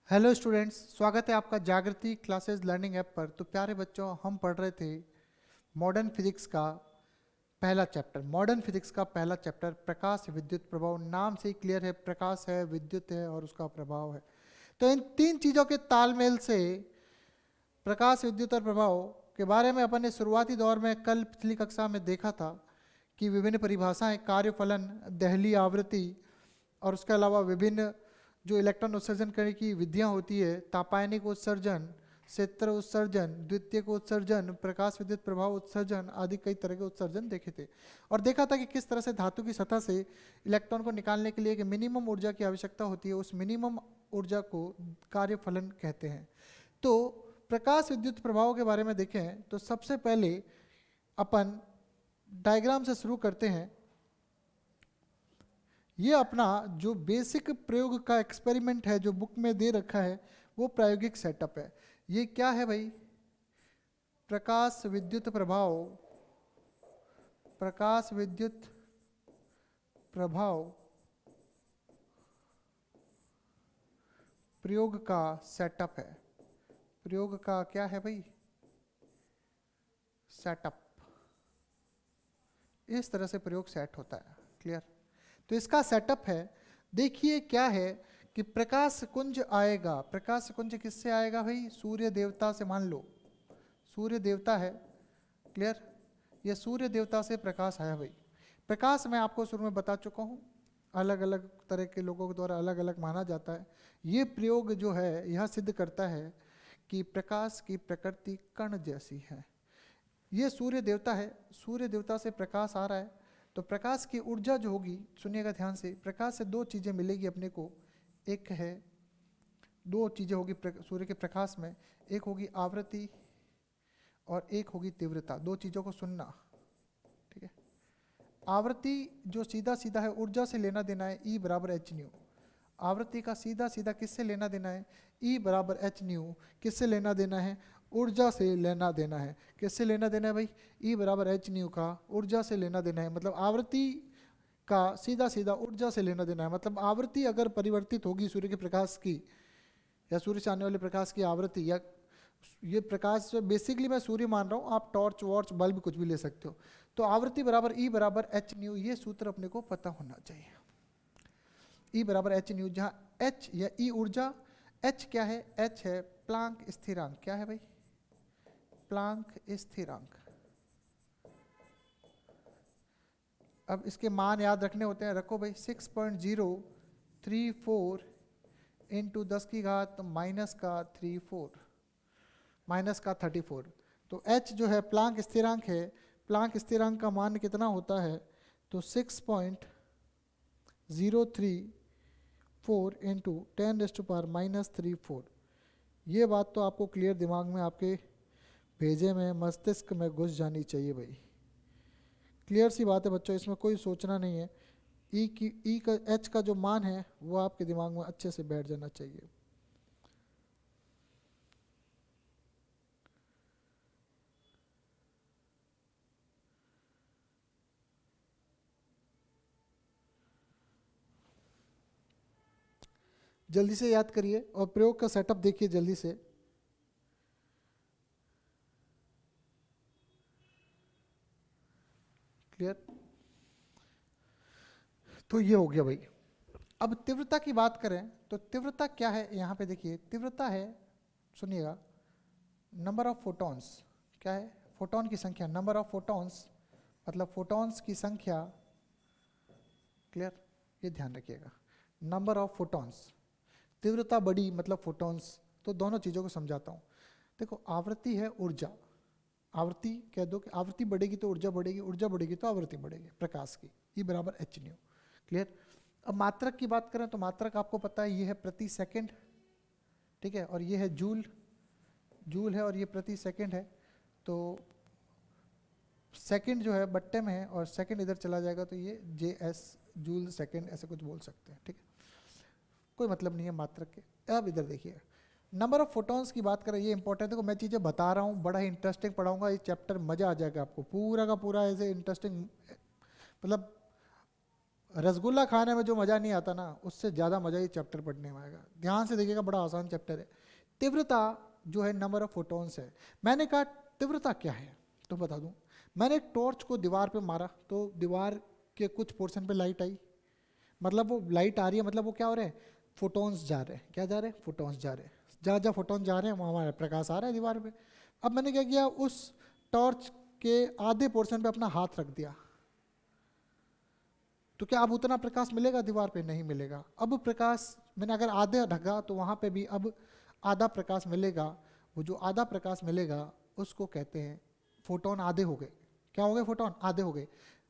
Hello students, स्वागत है आपका जागृति क्लासेस लर्निंग ऐप पर। तो प्यारे बच्चों, हम पढ़ रहे थे मॉडर्न फिजिक्स का पहला चैप्टर प्रकाश विद्युत प्रभाव। नाम से ही क्लियर है, प्रकाश है, विद्युत है और उसका प्रभाव है। तो इन तीन चीज़ों के तालमेल से प्रकाश, विद्युत और प्रभाव के बारे में अपन ने शुरुआती दौर में कल पिछली कक्षा में देखा था कि विभिन्न परिभाषाएं, कार्यफलन, दहली आवृत्ति और उसके अलावा विभिन्न जो इलेक्ट्रॉन उत्सर्जन करने की विधियां होती है, तापायनिक उत्सर्जन, क्षेत्र उत्सर्जन, द्वितीयक उत्सर्जन, प्रकाश विद्युत प्रभाव उत्सर्जन आदि कई तरह के उत्सर्जन देखे थे। और देखा था कि किस तरह से धातु की सतह से इलेक्ट्रॉन को निकालने के लिए एक मिनिमम ऊर्जा की आवश्यकता होती है। उस मिनिमम ऊर्जा को कार्यफलन कहते हैं। तो प्रकाश विद्युत प्रभाव के बारे में देखें तो सबसे पहले अपन डायग्राम से शुरू करते हैं। ये अपना जो बेसिक प्रयोग का एक्सपेरिमेंट है जो बुक में दे रखा है वो प्रायोगिक सेटअप है। ये क्या है भाई? प्रकाश विद्युत प्रभाव, प्रकाश विद्युत प्रभाव प्रयोग का सेटअप है। प्रयोग का क्या है भाई? सेटअप। इस तरह से प्रयोग सेट होता है। क्लियर? तो इसका सेटअप है। देखिए क्या है कि प्रकाश कुंज आएगा। प्रकाश कुंज किससे आएगा भाई? सूर्य देवता से। मान लो सूर्य देवता है। क्लियर? ये सूर्य देवता से प्रकाश आया भाई। प्रकाश मैं आपको शुरू में बता चुका हूँ, अलग अलग तरह के लोगों के द्वारा अलग अलग माना जाता है। ये प्रयोग जो है यह सिद्ध करता है कि प्रकाश की प्रकृति कण जैसी है। ये सूर्य देवता है, सूर्य देवता से प्रकाश आ रहा है। तो प्रकाश की ऊर्जा जो होगी, सुनिएगा ध्यान से, प्रकाश से दो चीज़ें मिलेगी अपने को। एक है, दो चीज़ें होगी सूर्य के प्रकाश में। एक होगी आवृत्ति और एक होगी तीव्रता। दो चीज़ों को सुनना, ठीक है? आवृत्ति जो सीधा सीधा है, ऊर्जा से लेना देना है, E बराबर एच न्यू। आवृत्ति का सीधा सीधा किससे लेना देना है? E बराबर एच न्यू। किससे लेना देना है? ऊर्जा से लेना देना है। किससे लेना देना है भाई? E बराबर एच न्यू का ऊर्जा से लेना देना है। मतलब आवृत्ति का सीधा सीधा ऊर्जा से लेना देना है। मतलब आवृत्ति अगर परिवर्तित होगी सूर्य के प्रकाश की, या सूर्य से आने वाले प्रकाश की आवृत्ति, या ये प्रकाश बेसिकली मैं सूर्य मान रहा हूँ, आप टॉर्च वॉर्च बल्ब कुछ भी ले सकते हो। तो आवृत्ति बराबर E बराबर एच न्यू, ये सूत्र अपने को पता होना चाहिए। E बराबर एच न्यू, जहाँ H या E ऊर्जा, H क्या है? H है प्लांक स्थिरांक। क्या है भाई? प्लांक स्थिरांक। अब इसके मान याद रखने होते हैं, रखो भाई। 6.034 इंटू 10 की घात माइनस का 34। तो H जो है प्लांक स्थिरांक है। प्लांक स्थिरांक का मान कितना होता है? तो 6.034 इंटू 10⁻⁻34। ये बात तो आपको क्लियर दिमाग में, आपके भेजे में, मस्तिष्क में घुस जानी चाहिए भाई। क्लियर सी बात है बच्चों, इसमें कोई सोचना नहीं है। ई का, एच का जो मान है वो आपके दिमाग में अच्छे से बैठ जाना चाहिए। जल्दी से याद करिए और प्रयोग का सेटअप देखिए जल्दी से। क्लियर? तो ये हो गया भाई। अब तीव्रता की बात करें तो तीव्रता क्या है? यहाँ पे देखिए, तीव्रता है, सुनिएगा, नंबर ऑफ फोटॉन्स। क्या है? फोटॉन की संख्या। नंबर ऑफ फोटॉन्स मतलब फोटॉन्स की संख्या। क्लियर? ये ध्यान रखिएगा, नंबर ऑफ फोटॉन्स। तीव्रता बड़ी मतलब फोटॉन्स। तो दोनों चीज़ों को समझाता हूँ। देखो, आवृत्ति है ऊर्जा। आवृत्ति कह दो कि आवृत्ति बढ़ेगी तो ऊर्जा बढ़ेगी, ऊर्जा बढ़ेगी तो आवृत्ति बढ़ेगी प्रकाश की। E बराबर एच न्यू। क्लियर? अब मात्रक की बात करें तो मात्रक आपको पता है, ये है प्रति सेकंड, ठीक है? और ये है जूल। जूल है और ये प्रति सेकंड है। तो सेकंड जो है बट्टे में है और सेकंड इधर चला जाएगा तो ये JS, जूल सेकंड, ऐसे कुछ बोल सकते हैं, ठीक है? कोई मतलब नहीं है मात्रक के। अब इधर देखिए, नंबर ऑफ फोटॉन्स की बात करें, ये इंपॉर्टेंट है। देखो, मैं चीज़ें बता रहा हूँ, बड़ा ही इंटरेस्टिंग पढ़ाऊंगा। ये चैप्टर मज़ा आ जाएगा आपको, पूरा का पूरा ऐसे इंटरेस्टिंग, मतलब रसगुल्ला खाने में जो मज़ा नहीं आता ना, उससे ज़्यादा मज़ा ये चैप्टर पढ़ने में आएगा। ध्यान से देखिएगा, बड़ा आसान चैप्टर है। तीव्रता जो है नंबर ऑफ फोटॉन्स है। मैंने कहा तीव्रता क्या है, तो बता दूं। मैंने एक टॉर्च को दीवार पे मारा तो दीवार के कुछ पोर्शन पे लाइट आई, मतलब वो लाइट आ रही है, मतलब वो क्या हो रहा है, फोटॉन्स जा रहे हैं। क्या जा रहे हैं? फोटॉन्स जा रहे हैं। जहाँ जहाँ फोटॉन जा रहे हैं वहाँ हमारा प्रकाश आ रहा है दीवार पे। अब मैंने क्या किया, उस टॉर्च के आधे पोर्शन पे अपना हाथ रख दिया, तो क्या अब उतना प्रकाश मिलेगा दीवार पे? नहीं मिलेगा। अब प्रकाश मैंने अगर आधे ढका तो वहाँ पे भी अब आधा प्रकाश मिलेगा। वो जो आधा प्रकाश मिलेगा उसको कहते हैं फोटोन आधे हो गए। क्या हो गए? फोटोन आधे हो गए।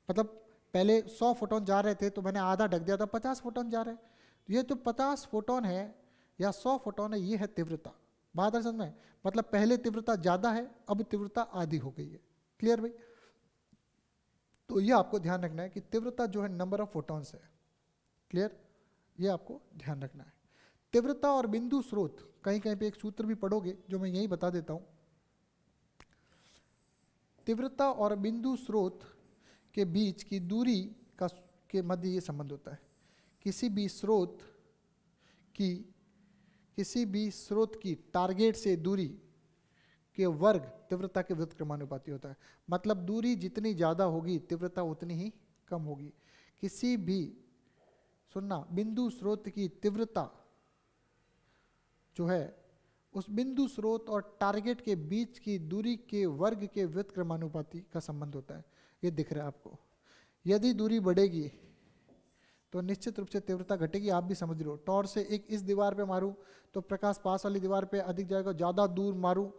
मतलब पहले 100 फोटोन जा रहे थे तो मैंने आधा ढक दिया, तो 50 फोटोन जा रहे हैं। ये जो 50 फोटोन है या 100 फोटोन है, ये है तीव्रता। बात है समझ में? मतलब पहले तीव्रता ज़्यादा है, अब तीव्रता आधी हो गई है। क्लियर भाई? तो ये आपको ध्यान रखना है कि तीव्रता जो है नंबर ऑफ फोटॉन्स है। क्लियर? ये आपको ध्यान रखना है। तीव्रता और बिंदु स्रोत, कहीं कहीं पे एक सूत्र भी पढ़ोगे जो मैं यही बता देता हूं। तीव्रता और बिंदु स्रोत के बीच की दूरी के मध्य ये संबंध होता है। किसी भी स्रोत की टारगेट से दूरी के वर्ग तीव्रता के व्युत्क्रमानुपाती होता है। मतलब दूरी जितनी ज़्यादा होगी तीव्रता उतनी ही कम होगी। किसी भी, सुनना, बिंदु स्रोत की तीव्रता जो है उस बिंदु स्रोत और टारगेट के बीच की दूरी के वर्ग के व्युत्क्रमानुपाती का संबंध होता है। ये दिख रहा है आपको। यदि दूरी बढ़ेगी तो निश्चित रूप से तीव्रता घटेगी। आप भी समझ रहे हो, टॉर्च से एक इस दीवार पे मारूं तो प्रकाश पास वाली दीवार पे अधिक जाएगा, ज़्यादा दूर मारूं,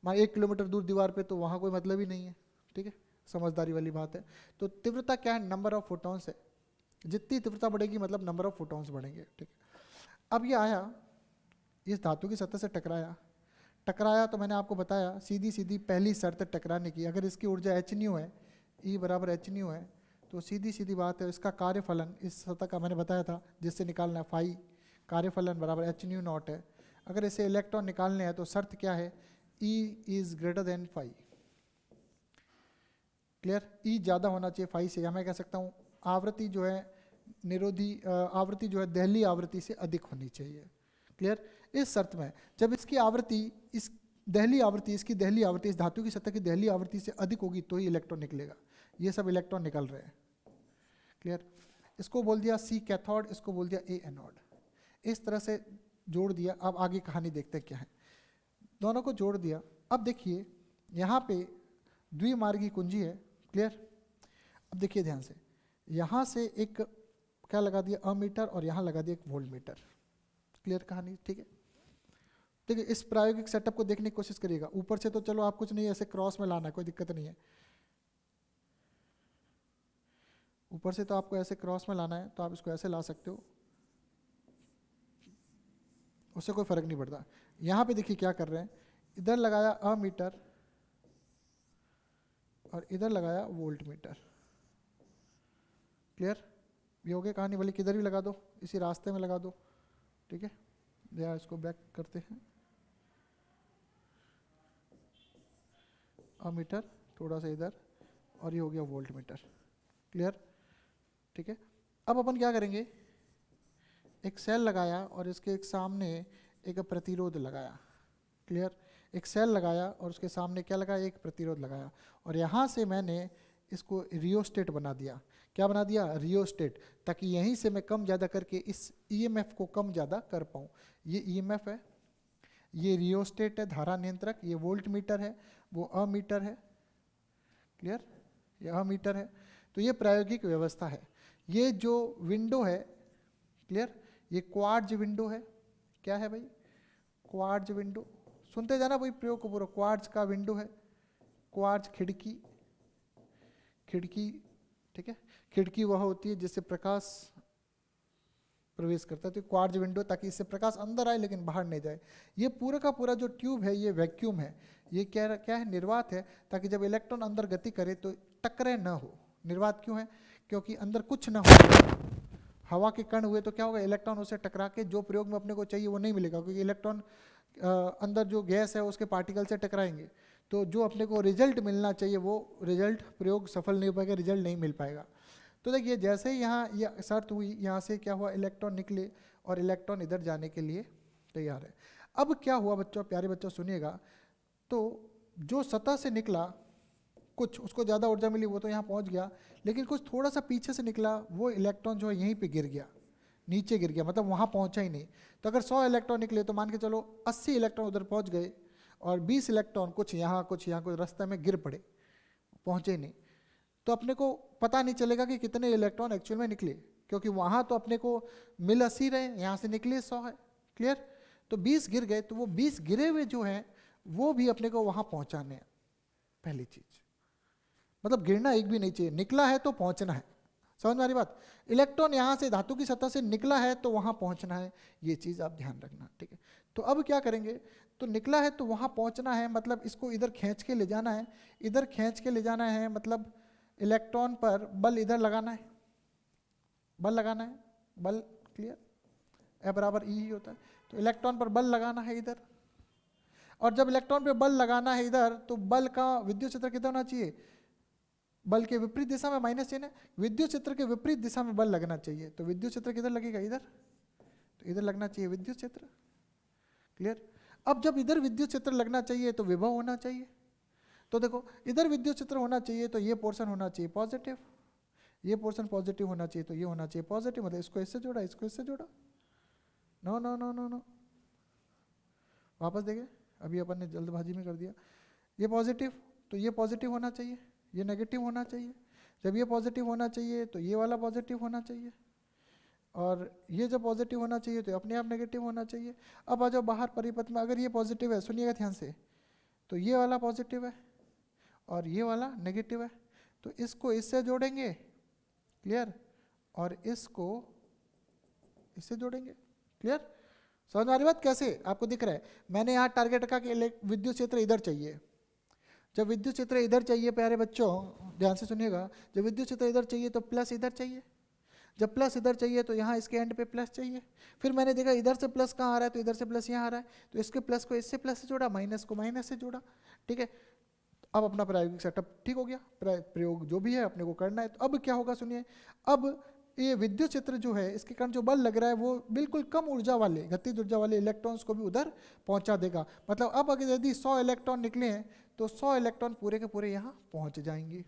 1 किलोमीटर दूर दीवार पे, तो वहाँ कोई मतलब ही नहीं है। ठीक है, समझदारी वाली बात है। तो तीव्रता क्या है? नंबर ऑफ फोटॉन्स है। जितनी तीव्रता बढ़ेगी मतलब नंबर ऑफ फोटॉन्स बढ़ेंगे। ठीक है, अब ये आया, इस धातु की सतह से टकराया तो मैंने आपको बताया सीधी सीधी पहली शर्त टकराने की, अगर इसकी ऊर्जा एच न्यू है, ई बराबर एच न्यू है, तो सीधी सीधी बात है इसका कार्यफलन इस सतह का मैंने बताया था जिससे निकालना फाई, कार्यफलन बराबर एच न्यू नॉट है। अगर इसे इलेक्ट्रॉन निकालने हैं तो शर्त क्या है? E is greater than phi. Clear? E ज़्यादा होना चाहिए फाई से, या मैं कह सकता हूँ आवृत्ति जो है निरोधी आवृत्ति जो है दहली आवृत्ति से अधिक होनी चाहिए। क्लियर? इस शर्त में जब इसकी आवृत्ति इसकी दहली आवृत्ति इस धातु की सतह की दहली आवृत्ति से अधिक होगी तो ही इलेक्ट्रॉन निकलेगा। ये सब इलेक्ट्रॉन निकल रहे हैं। क्लियर? इसको बोल दिया सी कैथोड, इसको बोल दिया ए एनोड। इस तरह से जोड़ दिया। अब आगे कहानी देखते हैं क्या है। दोनों को जोड़ दिया। अब देखिए यहाँ पे द्विमार्गी कुंजी है। क्लियर? अब देखिए ध्यान से, यहाँ से एक क्या लगा दिया, अमीटर, और यहाँ लगा दिया एक वोल्ट मीटर। क्लियर कहानी? ठीक है, ठीक है। इस प्रायोगिक सेटअप को देखने की कोशिश करिएगा। ऊपर से तो चलो आप कुछ नहीं, ऐसे क्रॉस में लाना है, कोई दिक्कत नहीं है। ऊपर से तो आपको ऐसे क्रॉस में लाना है तो आप इसको ऐसे ला सकते हो, उससे कोई फर्क नहीं पड़ता। यहाँ पे देखिए क्या कर रहे हैं, इधर लगाया अमीटर और इधर लगाया वोल्ट मीटर। क्लियर? ये हो गया कहानी। भले किधर भी लगा दो, इसी रास्ते में लगा दो। ठीक है, या इसको बैक करते हैं, अमीटर थोड़ा सा इधर, और ये हो गया वोल्ट मीटर। क्लियर? ठीक है, अब अपन क्या करेंगे, एक सेल लगाया और इसके एक सामने एक प्रतिरोध लगाया। क्लियर? एक सेल लगाया और उसके सामने क्या लगाया, एक प्रतिरोध लगाया, और यहाँ से मैंने इसको रियोस्टेट बना दिया। क्या बना दिया? रियोस्टेट, ताकि यहीं से मैं कम ज़्यादा करके इस ईएमएफ को कम ज़्यादा कर पाऊँ। ये ईएमएफ है, ये रियोस्टेट है धारा नियंत्रक, ये वोल्ट मीटर है, वो अमीटर है। क्लियर? ये अमीटर है। तो ये प्रायोगिक व्यवस्था है। ये जो विंडो है, क्लियर, ये क्वार्ट्ज विंडो है। क्या है भाई? Quartz window. सुनते जाना भाई प्रयोग को पूरा। क्वार्ट्ज का विंडो है, क्वार्ट्ज खिड़की, ठीक है। खिड़की वह होती है जिससे प्रकाश प्रवेश करता है, तो क्वार्ट्ज विंडो, ताकि इससे प्रकाश अंदर आए लेकिन बाहर नहीं जाए। ये पूरा का पूरा जो ट्यूब है ये वैक्यूम है। ये क्या है? निर्वात है, ताकि जब इलेक्ट्रॉन अंदर गति करे तो टकरे ना हो। निर्वात क्यों है? क्योंकि अंदर कुछ ना हो, हवा के कण हुए तो क्या होगा, इलेक्ट्रॉन उसे टकरा के जो प्रयोग में अपने को चाहिए वो नहीं मिलेगा, क्योंकि इलेक्ट्रॉन अंदर जो गैस है उसके पार्टिकल से टकराएंगे, तो जो अपने को रिजल्ट मिलना चाहिए वो रिजल्ट, प्रयोग सफल नहीं हो पाएगा, रिजल्ट नहीं मिल पाएगा। तो देखिए जैसे ही यहाँ ये शर्त हुई, यहाँ से क्या हुआ, इलेक्ट्रॉन निकले और इलेक्ट्रॉन इधर जाने के लिए तैयार है। अब क्या हुआ बच्चों, प्यारे बच्चों सुनिएगा, तो जो सतह से निकला कुछ, उसको ज़्यादा ऊर्जा मिली, वो तो यहाँ पहुँच गया, लेकिन कुछ थोड़ा सा पीछे से निकला, वो इलेक्ट्रॉन जो है यहीं पे गिर गया, नीचे गिर गया, मतलब वहाँ पहुँचा ही नहीं। तो अगर 100 इलेक्ट्रॉन निकले तो मान के चलो 80 इलेक्ट्रॉन उधर पहुँच गए और 20 इलेक्ट्रॉन कुछ यहाँ कुछ रास्ते में गिर पड़े, पहुँचे ही नहीं। तो अपने को पता नहीं चलेगा कि कितने इलेक्ट्रॉन एक्चुअल में निकले, क्योंकि वहाँ तो अपने को मिल 80 रहे, यहाँ से निकले 100 है। क्लियर? तो 20 गिर गए, तो वो 20 गिरे हुए जो हैं वो भी अपने को वहाँ पहुँचाने हैं। पहली चीज़ मतलब गिरना एक भी नहीं चाहिए, निकला है तो पहुँचना है। समझ में आ रही बात? इलेक्ट्रॉन यहाँ से धातु की सतह से निकला है तो वहाँ पहुँचना है, ये चीज़ आप ध्यान रखना। ठीक है, तो अब क्या करेंगे, तो निकला है तो वहाँ पहुँचना है, मतलब इसको इधर खींच के ले जाना है, इधर खींच के ले जाना है, मतलब इलेक्ट्रॉन पर बल इधर लगाना है, बल लगाना है, बल। क्लियर? ए बराबर ई ही होता है, तो इलेक्ट्रॉन पर बल लगाना है इधर। और जब इलेक्ट्रॉन पे बल लगाना है इधर, तो बल का विद्युत क्षेत्र कितना होना चाहिए, बल के विपरीत दिशा में माइनस चिन्ह है, विद्युत क्षेत्र के विपरीत दिशा में बल लगना चाहिए। तो विद्युत क्षेत्र किधर लगेगा, इधर, तो इधर लगना चाहिए विद्युत क्षेत्र। क्लियर? अब जब इधर विद्युत क्षेत्र लगना चाहिए तो विभव होना चाहिए। तो देखो इधर विद्युत क्षेत्र होना चाहिए तो ये पोर्शन होना चाहिए पॉजिटिव, ये पोर्शन पॉजिटिव होना चाहिए तो ये होना चाहिए पॉजिटिव, मतलब इसको इससे जोड़ा, इसको इससे जोड़ा। No no no no no, वापस देखें, अभी अपन ने जल्दबाजी में कर दिया। ये पॉजिटिव तो ये पॉजिटिव होना चाहिए, ये नेगेटिव होना चाहिए। जब ये पॉजिटिव होना चाहिए तो ये वाला पॉजिटिव होना चाहिए, और ये जब पॉजिटिव होना चाहिए तो अपने आप नेगेटिव होना चाहिए। अब आ जाओ बाहर परिपथ में, अगर ये पॉजिटिव है, सुनिएगा ध्यान से, तो ये वाला पॉजिटिव है और ये वाला नेगेटिव है, तो इसको इससे जोड़ेंगे। क्लियर? और इसको इससे जोड़ेंगे। क्लियर? समझ में आ रही बात? कैसे आपको दिख रहा है? मैंने यहाँ टारगेट रखा कि विद्युत क्षेत्र इधर चाहिए। जब विद्युत क्षेत्र इधर चाहिए प्यारे बच्चों, ध्यान से सुनिएगा, जब विद्युत क्षेत्र इधर चाहिए तो प्लस इधर चाहिए, जब प्लस इधर चाहिए तो यहाँ इसके एंड पे प्लस चाहिए। फिर मैंने देखा इधर से प्लस कहाँ आ रहा है, तो इधर से प्लस यहाँ आ रहा है, तो इसके प्लस को इससे प्लस से जोड़ा, माइनस को माइनस से जोड़ा। ठीक है, अब अपना प्रायोगिक सेटअप ठीक हो गया, प्रयोग जो भी है अपने को करना है। तो अब क्या होगा सुनिए, अब ये विद्युत क्षेत्र जो है, इसके कारण जो बल लग रहा है वो बिल्कुल कम ऊर्जा वाले, गतिज ऊर्जा वाले इलेक्ट्रॉन्स को भी उधर पहुंचा देगा। मतलब अब अगर यदि 100 इलेक्ट्रॉन निकले हैं तो 100 इलेक्ट्रॉन पूरे के पूरे यहाँ पहुंच जाएंगे।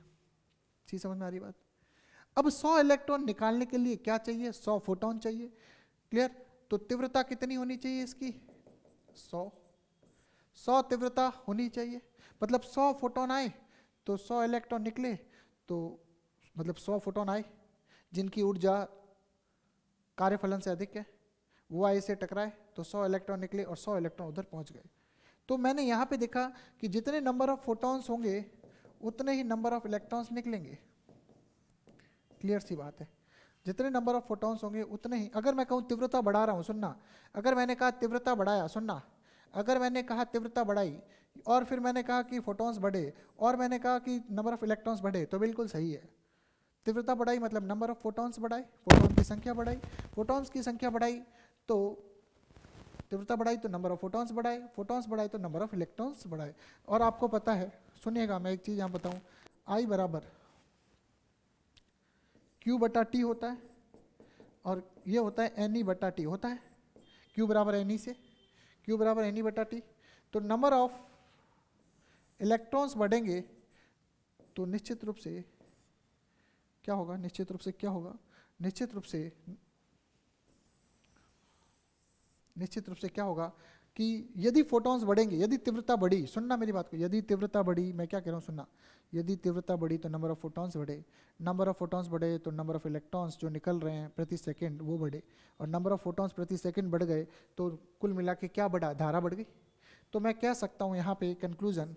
ठीक समझ में आ रही बात? अब 100 इलेक्ट्रॉन निकालने के लिए क्या चाहिए, 100 फोटोन चाहिए। क्लियर? तो तीव्रता कितनी होनी चाहिए इसकी, 100 तीव्रता होनी चाहिए। मतलब 100 फोटोन आए तो 100 इलेक्ट्रॉन निकले, तो मतलब 100 फोटोन आए जिनकी ऊर्जा कार्यफलन से अधिक है, वो आए से टकराए तो 100 इलेक्ट्रॉन निकले और 100 इलेक्ट्रॉन उधर पहुंच गए। तो मैंने यहाँ पे देखा कि जितने नंबर ऑफ फोटॉन्स होंगे उतने ही नंबर ऑफ इलेक्ट्रॉन्स निकलेंगे। क्लियर सी बात है? जितने नंबर ऑफ फोटॉन्स होंगे उतने ही, अगर मैं कहूँ तीव्रता बढ़ा रहा हूँ, सुनना, अगर मैंने कहा तीव्रता बढ़ाया, सुनना, अगर मैंने कहा तीव्रता बढ़ाई और फिर मैंने कहा कि फोटॉन्स बढ़े और मैंने कहा कि नंबर ऑफ इलेक्ट्रॉन्स बढ़े, तो बिल्कुल सही है। तीव्रता बढ़ाई मतलब नंबर ऑफ फोटॉन्स बढ़ाए, फोटॉन की संख्या बढ़ाई, फोटॉन्स की संख्या बढ़ाई तो तीव्रता बढ़ाई तो नंबर ऑफ फोटॉन्स बढ़ाए, फोटॉन्स बढ़ाए तो नंबर ऑफ इलेक्ट्रॉन्स बढ़ाए। और आपको पता है, सुनिएगा मैं एक चीज़ यहाँ बताऊँ, आई बराबर Q बटा टी होता है और ये होता है एन ई बटा टी होता है। Q बराबर एन ई से, Q बराबर एन ई बटा टी। तो नंबर ऑफ इलेक्ट्रॉन्स बढ़ेंगे तो निश्चित रूप से क्या होगा, निश्चित रूप से क्या होगा, निश्चित रूप से क्या होगा कि यदि फोटॉन्स बढ़ेंगे, यदि तीव्रता बढ़ी, सुनना मेरी बात को, यदि तीव्रता बढ़ी, मैं क्या कह रहा हूँ सुनना, यदि तीव्रता बढ़ी तो नंबर ऑफ फोटॉन्स बढ़े, नंबर ऑफ फोटॉन्स बढ़े तो नंबर ऑफ इलेक्ट्रॉन्स जो निकल रहे हैं प्रति सेकंड वो बढ़े, और नंबर ऑफ फोटॉन्स प्रति सेकंड बढ़ गए तो कुल मिला के क्या बढ़ा, धारा बढ़ गई। तो मैं कह सकता हूँ यहाँ पे कंक्लूजन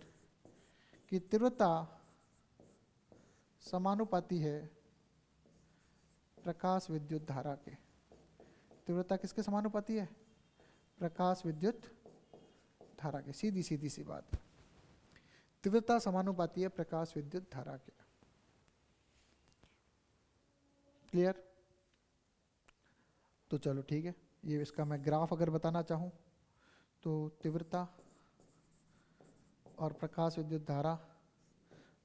कि तीव्रता समानुपाती है प्रकाश विद्युत धारा के। तीव्रता किसके समानुपाती है, प्रकाश विद्युत धारा के। सीधी सीधी सी बात, तीव्रता समानुपाती है प्रकाश विद्युत धारा के। क्लियर? तो चलो ठीक है, ये इसका मैं ग्राफ अगर बताना चाहूँ तो तीव्रता और प्रकाश विद्युत धारा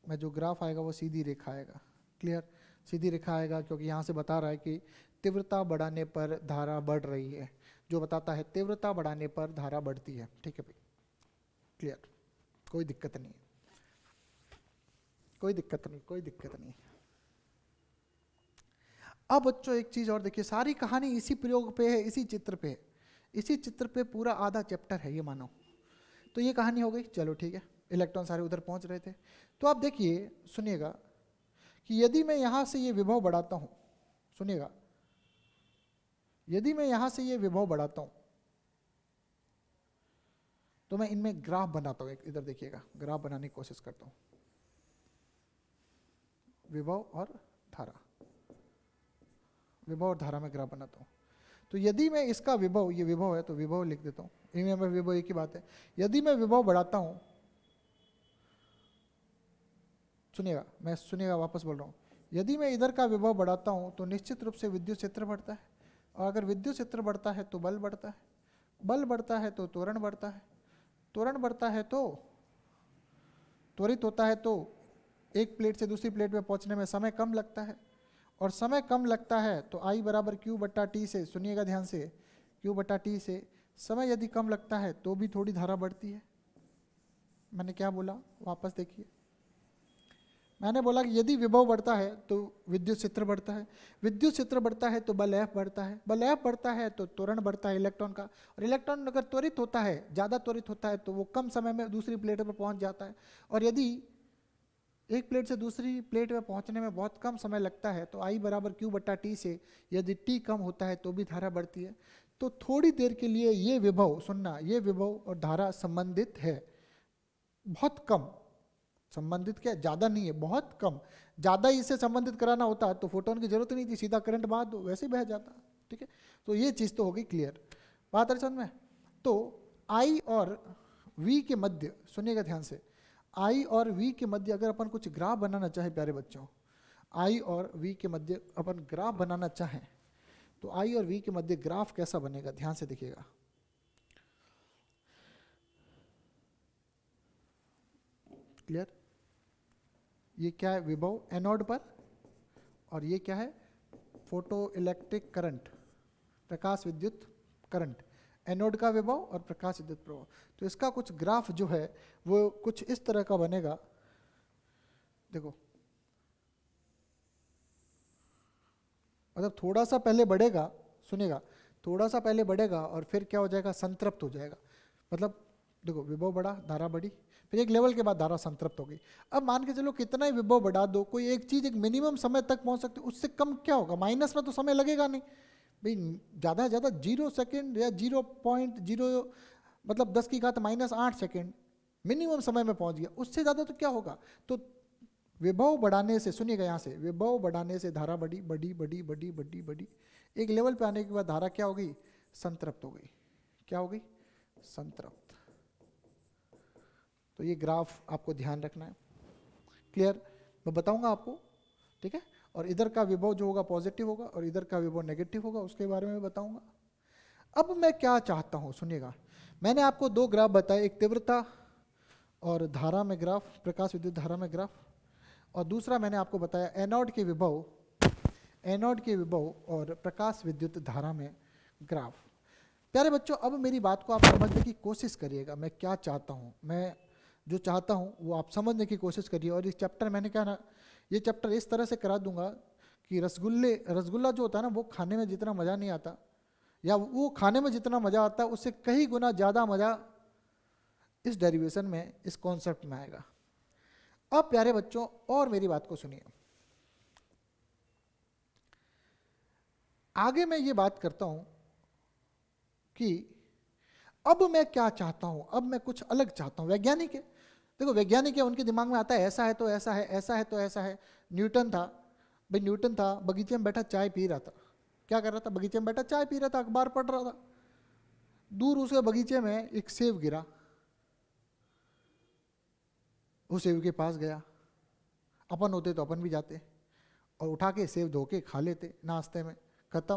में जो ग्राफ आएगा वो सीधी रेखा आएगा। क्लियर? सीधी रेखा आएगा, क्योंकि यहाँ से बता रहा है कि तीव्रता बढ़ाने पर धारा बढ़ रही है, जो बताता है तीव्रता बढ़ाने पर धारा बढ़ती है। ठीक है भाई, क्लियर, कोई दिक्कत नहीं, कोई दिक्कत नहीं, कोई दिक्कत नहीं। अब बच्चों एक चीज और देखिए, सारी कहानी इसी प्रयोग पे है, इसी चित्र पे है, इसी चित्र पे पूरा आधा चैप्टर है ये मानो। तो ये कहानी हो गई, चलो ठीक है, इलेक्ट्रॉन सारे उधर पहुंच रहे थे। तो आप देखिए, सुनिएगा कि यदि मैं यहां से ये विभव बढ़ाता हूं, सुनिएगा, यदि मैं यहां से ये विभव बढ़ाता हूं तो मैं इनमें ग्राफ बनाता हूं। इधर देखिएगा, ग्राफ बनाने की कोशिश करता हूं, विभव और धारा, विभव और धारा में ग्राफ बनाता हूं। तो यदि मैं इसका विभव, ये विभव है तो विभव लिख देता हूँ, इनमें मैं विभव एक ही बात है। यदि मैं विभव बढ़ाता हूँ, सुनिएगा, मैं सुनिएगा वापस बोल रहा हूँ, यदि मैं इधर का विभव बढ़ाता हूँ तो निश्चित रूप से विद्युत क्षेत्र बढ़ता है, और अगर विद्युत क्षेत्र बढ़ता है तो बल बढ़ता है, बल बढ़ता है तो त्वरण बढ़ता है, त्वरण बढ़ता है तो त्वरित होता है, तो एक प्लेट से दूसरी प्लेट में पहुँचने में समय कम लगता है, और समय कम लगता है तो I बराबर Q बट्टा T से, सुनिएगा ध्यान से, Q बट्टा T से समय यदि कम लगता है तो भी थोड़ी धारा बढ़ती है। मैंने क्या बोला, वापस देखिए, मैंने बोला कि यदि विभव बढ़ता है तो विद्युत क्षेत्र बढ़ता है, विद्युत क्षेत्र बढ़ता है तो बल F बढ़ता है, बल F बढ़ता है तो त्वरण बढ़ता है इलेक्ट्रॉन का, और इलेक्ट्रॉन अगर त्वरित होता है, ज़्यादा त्वरित होता है तो वो कम समय में दूसरी प्लेट पर पहुँच जाता है, और यदि एक प्लेट से दूसरी प्लेट में पहुंचने में बहुत कम समय लगता है तो I बराबर Q बट्टा T से यदि T कम होता है तो भी धारा बढ़ती है। तो थोड़ी देर के लिए ये विभव, सुनना, ये विभव और धारा संबंधित है, बहुत कम संबंधित, क्या ज़्यादा नहीं है, बहुत कम। ज़्यादा इससे संबंधित कराना होता तो फोटोन की जरूरत नहीं थी, सीधा करंट मार दो वैसे बह जाता। ठीक है, तो ये चीज़ तो हो गई क्लियर, बात समझ में। तो I और V के मध्य, सुनिएगा ध्यान से, I और V के मध्य अगर अपन कुछ ग्राफ बनाना चाहे प्यारे बच्चों, I और V के मध्य अपन ग्राफ बनाना चाहें तो I और V के मध्य ग्राफ कैसा बनेगा, ध्यान से देखिएगा। क्लियर, ये क्या है, विभव एनोड पर, और ये क्या है, फोटो इलेक्ट्रिक करंट, प्रकाश विद्युत करंट, एनोड का विभव और प्रकाश विद्युत प्रवाह। तो इसका कुछ ग्राफ जो है वो कुछ इस तरह का बनेगा, देखो, मतलब थोड़ा सा पहले बढ़ेगा, सुनेगा, थोड़ा सा पहले बढ़ेगा और फिर क्या हो जाएगा, संतृप्त हो जाएगा। मतलब देखो, विभव बढ़ा, धारा बढ़ी, फिर एक लेवल के बाद धारा संतृप्त हो गई। अब मान के चलो कितना ही विभव बढ़ा दो, कोई एक चीज एक मिनिमम समय तक पहुंच सकती है, उससे कम क्या होगा, माइनस में तो समय लगेगा नहीं भाई, ज़्यादा से ज़्यादा 0 सेकेंड या 0.0, मतलब 10 की घात -8 सेकेंड मिनिमम समय में पहुंच गया, उससे ज़्यादा तो क्या होगा। तो विभव बढ़ाने से, सुनिएगा यहाँ से, विभव बढ़ाने से धारा बढ़ी बढ़ी बढ़ी बढ़ी बढ़ी बढ़ी, एक लेवल पे आने के बाद धारा क्या हो गई, संतृप्त हो गई। क्या हो गई, संतृप्त। तो ये ग्राफ आपको ध्यान रखना है, क्लियर, मैं बताऊंगा आपको, ठीक है। और इधर का विभव जो होगा पॉजिटिव होगा और इधर का विभव नेगेटिव होगा, उसके बारे में बताऊंगा। अब मैं क्या चाहता हूं, सुनिएगा, मैंने आपको दो ग्राफ बताए, एक तीव्रता और धारा में ग्राफ, प्रकाश विद्युत धारा में ग्राफ, और दूसरा मैंने आपको बताया एनोड के विभव, एनोड के विभव और प्रकाश विद्युत धारा में ग्राफ। प्यारे बच्चों, अब मेरी बात को आप समझने की कोशिश करिएगा, मैं क्या चाहता हूँ, मैं जो चाहता हूँ वो आप समझने की कोशिश करिए। और इस चैप्टर मैंने क्या ना, ये चैप्टर इस तरह से करा दूंगा कि रसगुल्ला जो होता है ना, वो खाने में जितना मज़ा नहीं आता, या वो खाने में जितना मज़ा आता है उससे कई गुना ज़्यादा मज़ा इस डेरिवेशन में, इस कॉन्सेप्ट में आएगा। अब प्यारे बच्चों और मेरी बात को सुनिए, आगे मैं ये बात करता हूं कि अब मैं क्या चाहता हूं, अब मैं कुछ अलग चाहता हूं। वैज्ञानिक है, देखो वैज्ञानिक है, उनके दिमाग में आता है ऐसा है तो ऐसा है, ऐसा है तो ऐसा है। न्यूटन था भाई, न्यूटन था, बगीचे में बैठा चाय पी रहा था, क्या कर रहा था, बगीचे में बैठा चाय पी रहा था, अखबार पढ़ रहा था। दूर उसके बगीचे में एक सेब गिरा, उस सेब के पास गया, अपन होते तो अपन भी जाते और उठा के सेब धो के खा लेते नाश्ते में, खत्म,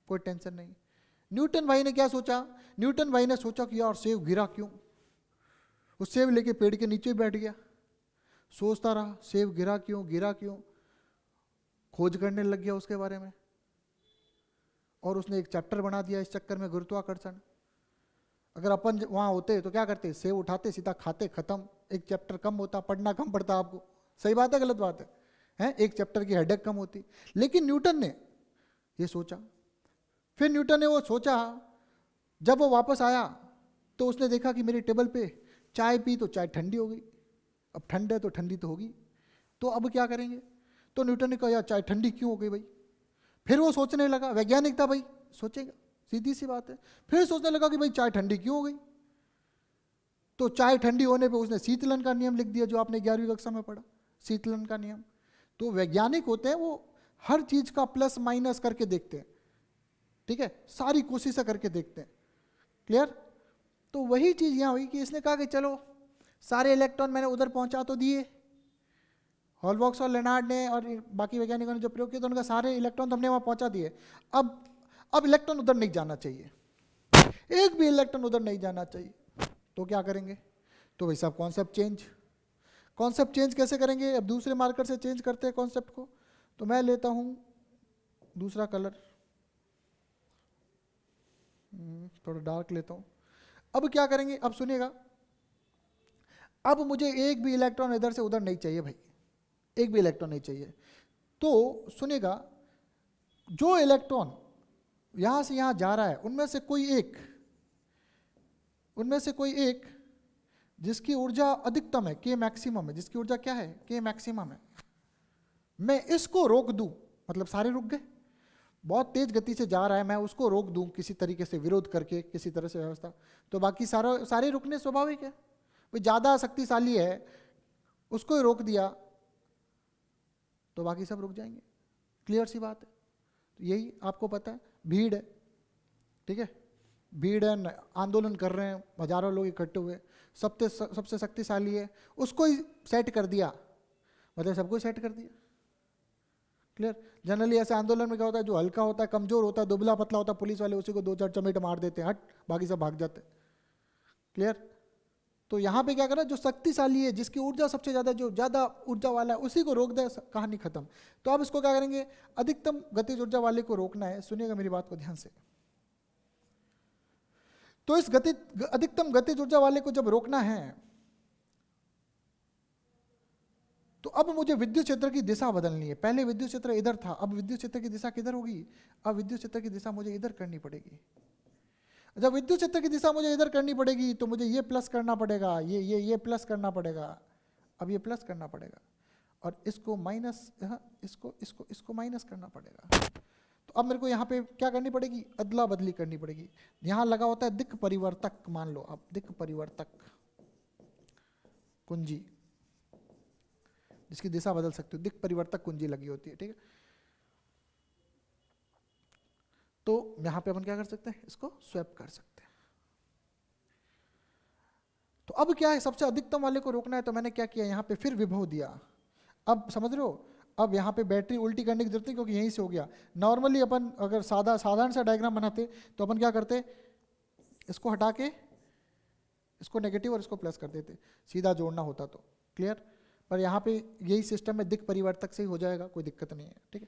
कोई टेंशन नहीं। न्यूटन भाई ने क्या सोचा, न्यूटन भाई ने सोचा कि यार सेब गिरा क्यों, उस सेब लेके पेड़ के नीचे बैठ गया, सोचता रहा सेब गिरा क्यों, गिरा क्यों। खोज करने लग गया उसके बारे में, और उसने एक चैप्टर बना दिया इस चक्कर में, गुरुत्वाकर्षण। अगर अपन वहाँ होते तो क्या करते, सेब उठाते सीधा खाते, खत्म, एक चैप्टर कम होता, पढ़ना कम पड़ता आपको। सही बात है गलत बात है, हैं? एक चैप्टर की हेडेक कम होती। लेकिन न्यूटन ने ये सोचा, फिर न्यूटन ने वो सोचा, जब वो वापस आया तो उसने देखा कि मेरी टेबल पे चाय पी तो चाय ठंडी हो गई, अब ठंड है तो ठंडी तो होगी, तो अब क्या करेंगे। तो न्यूटन ने कहा यार चाय ठंडी क्यों हो गई भाई। फिर वो सोचने लगा, वैज्ञानिक था भाई, सोचेगा, सीधी सी बात है। फिर सोचने लगा कि भाई चाय ठंडी क्यों हो गई, तो चाय ठंडी होने पे उसने शीतलन का नियम लिख दिया, जो आपने 11वीं कक्षा में पढ़ा, शीतलन का नियम। तो वैज्ञानिक होते हैं वो हर चीज का प्लस माइनस करके देखते हैं, ठीक है, सारी कोशिशें करके देखते हैं। क्लियर। तो वही चीज यहां हुई कि इसने कहा कि चलो सारे इलेक्ट्रॉन मैंने उधर पहुंचा तो दिए, हॉलबॉक्स और लेनार्ड ने और बाकी वैज्ञानिकों ने जो प्रयोग किया तो उनका सारे इलेक्ट्रॉन तो हमने वहां पहुंचा दिए। अब इलेक्ट्रॉन उधर नहीं जाना चाहिए, एक भी इलेक्ट्रॉन उधर नहीं जाना चाहिए, तो क्या करेंगे। तो भाई साहब कॉन्सेप्ट चेंज। कॉन्सेप्ट चेंज कैसे करेंगे, अब दूसरे मार्कर से चेंज करते हैं कॉन्सेप्ट को। तो मैं लेता हूं दूसरा कलर, थोड़ा डार्क लेता हूं। अब क्या करेंगे, अब सुनिएगा, अब मुझे एक भी इलेक्ट्रॉन इधर से उधर नहीं चाहिए भाई, एक भी इलेक्ट्रॉन नहीं चाहिए। तो सुनिएगा, जो इलेक्ट्रॉन यहां से यहां जा रहा है उनमें से कोई एक जिसकी ऊर्जा अधिकतम है, के मैक्सिमम है, जिसकी ऊर्जा क्या है, के मैक्सिमम है, मैं इसको रोक दूं, मतलब सारे रुक गए, बहुत तेज गति से जा रहा है, मैं उसको रोक दूं किसी तरीके से, विरोध करके किसी तरह से व्यवस्था, तो बाकी सारे रुकने स्वाभाविक है। वो ज्यादा शक्तिशाली है, उसको ही रोक दिया तो बाकी सब रुक जाएंगे। क्लियर सी बात है। तो यही आपको पता है, भीड़ है, ठीक है, भीड़ है, आंदोलन कर रहे हैं, हजारों लोग इकट्ठे हुए, सबसे शक्तिशाली है, उसको ही सेट कर दिया, मतलब सबको सेट कर दिया। क्लियर। जनरली ऐसे आंदोलन में क्या होता है, जो हल्का होता है, कमजोर होता है, दुबला पतला होता है, पुलिस वाले उसी को 2-4 चमेट मार देते हैं, हट, बाकी सब भाग जाते हैं। क्लियर। तो यहाँ पे क्या करा, जो शक्तिशाली है, जिसकी ऊर्जा सबसे ज्यादा, जो ज्यादा ऊर्जा वाला है, उसी को रोक दे, कहानी खत्म। तो अब इसको क्या करेंगे, अधिकतम गतिज ऊर्जा वाले को रोकना है। सुनिएगा मेरी बात को ध्यान से। तो इस अधिकतम गतिज ऊर्जा वाले को जब रोकना है, तो अब मुझे विद्युत क्षेत्र की दिशा बदलनी है। पहले विद्युत क्षेत्र इधर था, अब विद्युत क्षेत्र की दिशा किधर होगी, अब विद्युत क्षेत्र की दिशा मुझे इधर करनी पड़ेगी। जब विद्युत क्षेत्र की दिशा मुझे इधर करनी पड़ेगी तो मुझे ये प्लस करना पड़ेगा, ये प्लस करना पड़ेगा, अब ये प्लस करना पड़ेगा, और इसको माइनस, इसको माइनस करना पड़ेगा। तो अब मेरे को यहाँ पे क्या करनी पड़ेगी, अदला बदली करनी पड़ेगी। यहाँ लगा होता है दिक् परिवर्तक, मान लो अब दिक् परिवर्तक कुंजी, जिसकी दिशा बदल सकती हो, दिक् परिवर्तक कुंजी लगी होती है, ठीक है। तो यहां पे अपन क्या कर सकते हैं, इसको स्वैप कर सकते हैं। तो अब क्या है, सबसे अधिकतम वाले को रोकना है, तो मैंने क्या किया, यहां पे फिर विभव दिया। अब समझ रहे हो, अब यहां पे बैटरी उल्टी करने की जरूरत नहीं, क्योंकि यहीं से हो गया। नॉर्मली अपन अगर साधारण सा डायग्राम बनाते तो अपन क्या करते, इसको हटा के इसको नेगेटिव और इसको प्लस कर देते, सीधा जोड़ना होता तो। क्लियर। पर यहाँ पे यही सिस्टम में दिक् परिवर्तक से ही हो जाएगा, कोई दिक्कत नहीं है, ठीक है।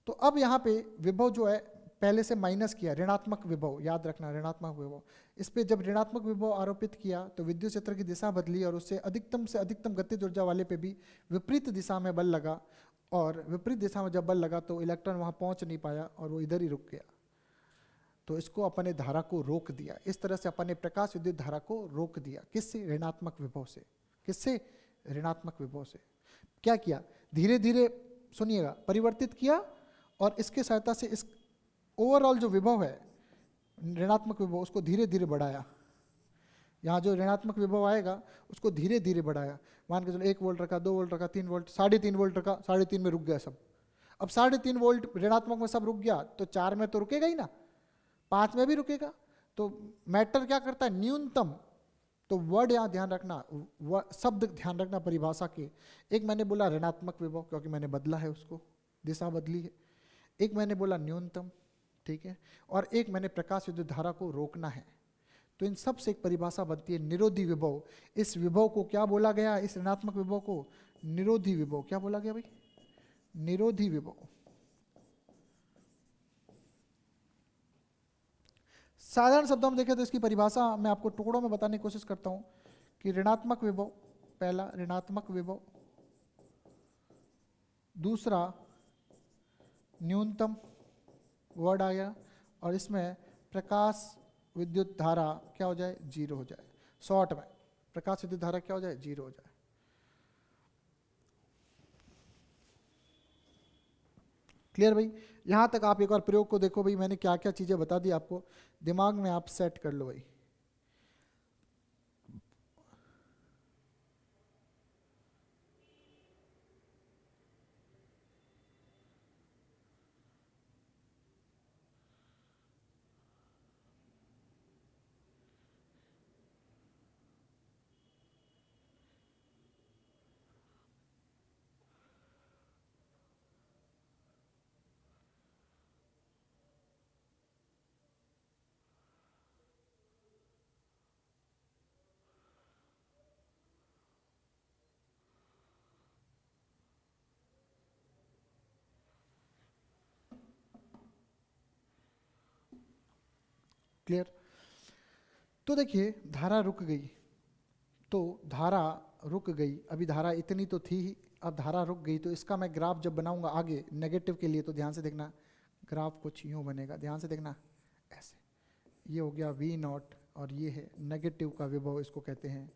तो अब यहाँ पे विभव जो है पहले से माइनस किया, ऋणात्मक विभव, याद रखना ऋणात्मक विभव। इस पे जब ऋणात्मक विभव आरोपित किया तो विद्युत क्षेत्र की दिशा बदली, और उससे अधिकतम गतिज ऊर्जा वाले पे भी विपरीत दिशा में बल लगा, और विपरीत दिशा में जब बल लगा तो इलेक्ट्रॉन वहाँ पहुँच नहीं पाया और वो इधर ही रुक गया। तो इसको अपने धारा को रोक दिया। इस तरह से अपने प्रकाश विद्युत धारा को रोक दिया, किससे, ऋणात्मक विभव से। किससे, ऋणात्मक विभव से। क्या किया, धीरे धीरे सुनिएगा, परिवर्तित किया, और इसके सहायता से इस ओवरऑल जो विभव है ऋणात्मक विभव, उसको धीरे धीरे बढ़ाया। यहाँ जो ऋणात्मक विभव आएगा उसको धीरे धीरे बढ़ाया। मान के चलो 1 वोल्ट रखा, 2 वोल्ट रखा, 3 वोल्ट, 3.5 वोल्ट रखा, 3.5 में रुक गया सब। अब 3.5 वोल्ट ऋणात्मक में सब रुक गया, तो 4 में तो रुकेगा ही ना, 5 में भी रुकेगा। तो मैटर क्या करता है, न्यूनतम। तो वर्ड यहाँ ध्यान रखना, शब्द ध्यान रखना परिभाषा के। एक मैंने बोला ऋणात्मक विभव, क्योंकि मैंने बदला है उसको, दिशा बदली है। एक मैंने बोला न्यूनतम, ठीक है, और एक मैंने प्रकाश विद्युत धारा को रोकना है। तो इन सब से एक परिभाषा बनती है निरोधी विभव। इस विभव को क्या बोला गया, इस ऋणात्मक विभव को निरोधी विभव क्या बोला गया भाई, निरोधी विभव। साधारण शब्दों में देखें तो इसकी परिभाषा मैं आपको टुकड़ों में बताने की कोशिश करता हूं कि ऋणात्मक विभव, पहला ऋणात्मक विभव, दूसरा न्यूनतम वर्ड आ गया, और इसमें प्रकाश विद्युत धारा क्या हो जाए, जीरो हो जाए। शॉर्ट में प्रकाश विद्युत धारा क्या हो जाए, जीरो हो जाए। क्लियर भाई? यहां तक आप एक बार प्रयोग को देखो भाई, मैंने क्या क्या चीजें बता दी आपको, दिमाग में आप सेट कर लो भाई। क्लियर? तो देखिए धारा रुक गई, तो धारा रुक गई, अभी धारा इतनी तो थी ही, अब धारा रुक गई, तो इसका मैं ग्राफ जब बनाऊंगा आगे नेगेटिव के लिए, तो ध्यान से देखना ग्राफ कुछ यूं बनेगा, ध्यान से देखना ऐसे, ये हो गया V नॉट, और ये है नेगेटिव का विभव, इसको कहते हैं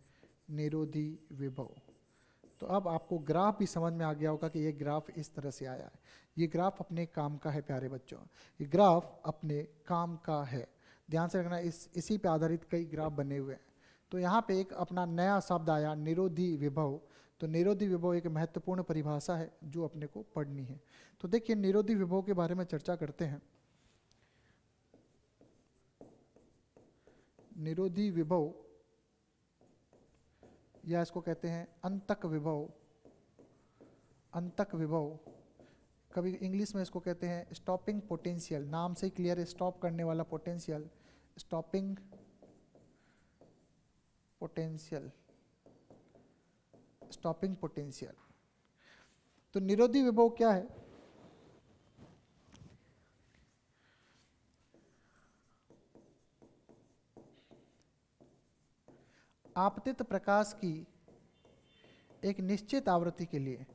निरोधी विभव। तो अब आपको ग्राफ भी समझ में आ गया होगा कि ये ग्राफ इस तरह से आया है। ये ग्राफ अपने काम का है प्यारे बच्चों, ये ग्राफ अपने काम का है। ध्यान से रखना, इसी पे आधारित कई ग्राफ बने हुए हैं। तो यहाँ पे एक अपना नया शब्द आया, निरोधी विभव। तो निरोधी विभव एक महत्वपूर्ण परिभाषा है जो अपने को पढ़नी है। तो देखिए निरोधी विभव के बारे में चर्चा करते हैं। निरोधी विभव या इसको कहते हैं अंतक विभव, अंतक विभव, कभी इंग्लिश में इसको कहते हैं स्टॉपिंग पोटेंशियल, नाम से क्लियर है, स्टॉप करने वाला potential, stopping potential, stopping potential. तो निरोधी विभव क्या है? आपतित प्रकाश की एक निश्चित आवृत्ति के लिए,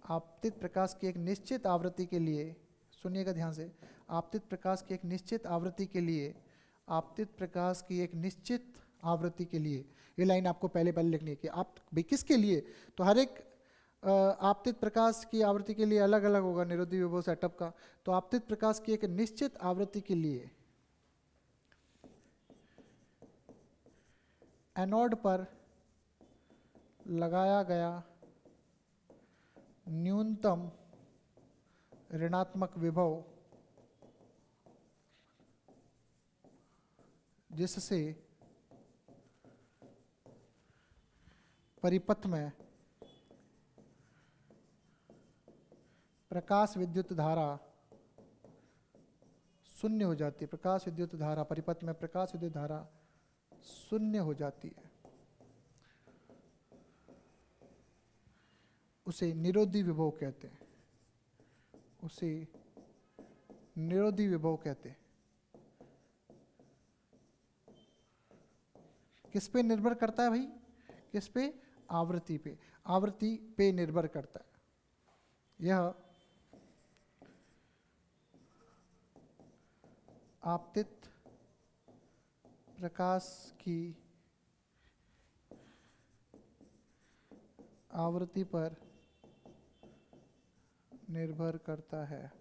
आपतित प्रकाश की एक निश्चित आवृत्ति के लिए, सुनिएगा ध्यान से, आपतित प्रकाश की एक निश्चित आवृत्ति के लिए, आपतित प्रकाश की एक निश्चित आवृत्ति के लिए, ये लाइन आपको पहले लिखनी है कि आप भाई किसके लिए, तो हर एक आपतित प्रकाश की आवृत्ति के लिए अलग अलग होगा निरोधी विभव सेटअप का। तो आपतित प्रकाश की एक निश्चित आवृत्ति के लिए एनोड पर लगाया गया न्यूनतम ऋणात्मक विभव, जिससे परिपथ में प्रकाश विद्युत धारा शून्य हो जाती है, प्रकाश विद्युत धारा, परिपथ में प्रकाश विद्युत धारा शून्य हो जाती है, उसे निरोधी विभव कहते हैं, उसे निरोधी विभव कहते हैं। किस पे निर्भर करता है भाई? किस पे? आवृत्ति पे, आवृत्ति पे निर्भर करता है। यह आपतित प्रकाश की आवृत्ति पर निर्भर करता है।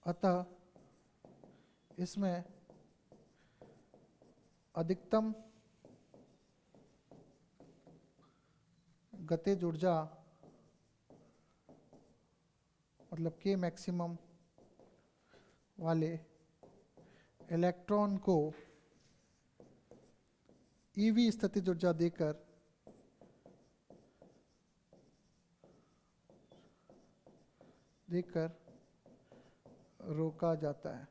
अतः इसमें अधिकतम गतिज ऊर्जा मतलब के मैक्सिमम वाले इलेक्ट्रॉन को ईवी स्थितिज ऊर्जा देकर देकर रोका जाता है।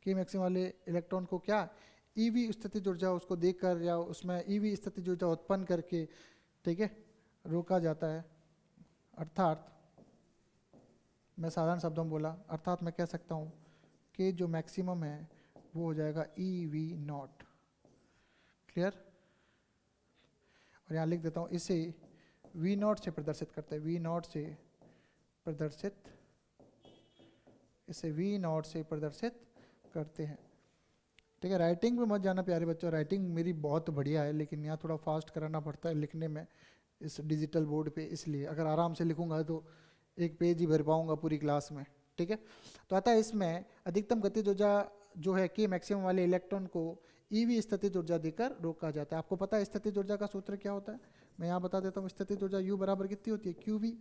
के मैक्सिमम वाले इलेक्ट्रॉन को क्या ईवी स्थितिज ऊर्जा उसको देकर या उसमें ईवी स्थितिज ऊर्जा उत्पन्न करके, ठीक है, रोका जाता है। अर्थात मैं साधारण शब्दों में बोला, अर्थात मैं कह सकता हूँ कि जो मैक्सिमम है वो हो जाएगा EV0। क्लियर? और यहाँ लिख देता हूँ, इसे V0 से प्रदर्शित करते हैं, V0 से प्रदर्शित, इसे V0 से प्रदर्शित करते हैं। ठीक है, राइटिंग पे मत जाना प्यारे बच्चों, राइटिंग मेरी बहुत बढ़िया है लेकिन यहाँ थोड़ा फास्ट कराना पड़ता है लिखने में इस डिजिटल बोर्ड पे, इसलिए अगर आराम से लिखूंगा तो एक पेज ही भर पाऊंगा पूरी क्लास में। ठीक है, तो अतः इसमें अधिकतम गतिज ऊर्जा जो है के मैक्सिमम वाले इलेक्ट्रॉन को ईवी स्थितिज ऊर्जा देकर रोका जाता है। आपको पता है स्थितिज ऊर्जा का सूत्र क्या होता है, मैं यहाँ बता देता हूँ। स्थितिज ऊर्जा U बराबर कितनी होती है, QV,